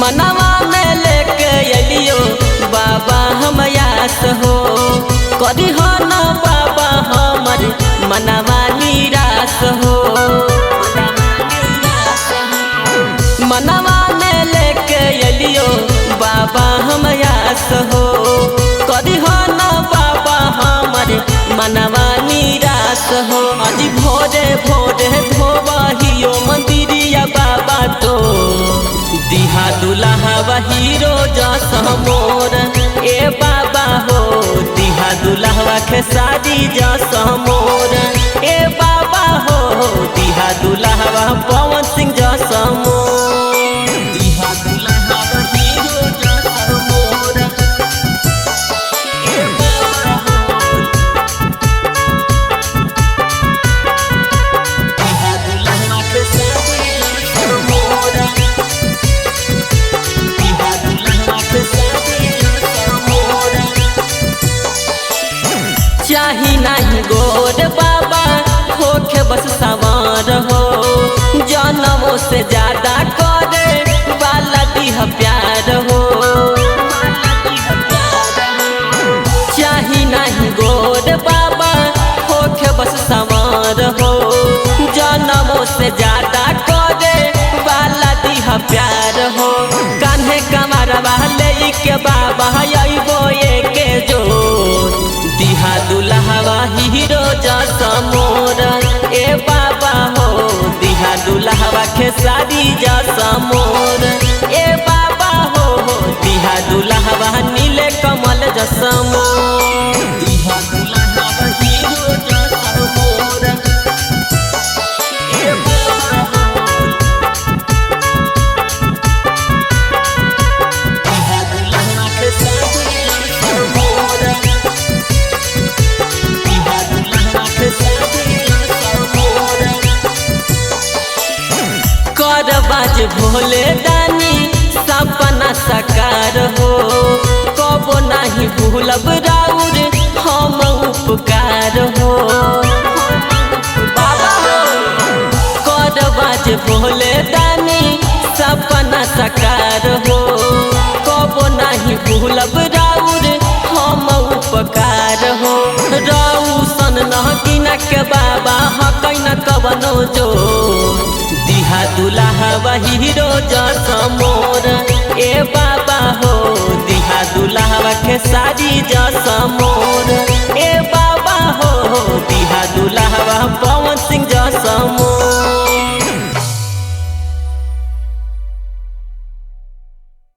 मनवा में लेके अलियो बाबा हम आस हो करी हो न बाबा हमर मनवा निराश हो। मनवा में लेके अलियो बाबा हम आस हो करी हो न बाबा हमर मनवा निराश हो। आज भोरे भोरे धोबहियो मंदिरिया बाबा तो दिहा दुल्हा हीरो जस मोर ए बाबा हो दिहा दुल्हा खेसारी जस मोर ए बाबा हो दिहा दुल्हा पवन सिंह जस मोर दिहा दुल्हा हीरो जस मोर ए बाबा हो दिहा दुल्हा खेसारी जस मोर चाही नहीं गोर बाबा होखे बस सवार हो जनमों से ज्यादा करे वाला दिह प्यार हो। चाही नहीं गोर बाबा होखे बस सवार हो जनमों से ज्यादा करे वाला दिह प्यार हो। कान्हे कमरवा ले के बाबा अइबो के जो दिहा दुल्हा हीरो जस मोर ए बाबा हो दिहा दुल्हा खेसारी जस मोर ए बाबा हो दिहा दुल्हा नीले कमल जस मोर दिहा दुल्हा हीरो जस मोर ए बाबा हो दिहा दुल्हा खेसारी जस मोर करबाज भोले दानी सपना साकार हो कबो नहीं भूलब राउर हम उपकार हो। बाबा करबाज भोले दानी सपना साकार हो कबो नहीं भूलब राउर हम उपकार हो। रौसन नहकिन के बाबा हकै न कवनो जो दिहा दुल्हा हीरो जस मोर ए बाबा हो दिहा दुल्हा खेसारी जस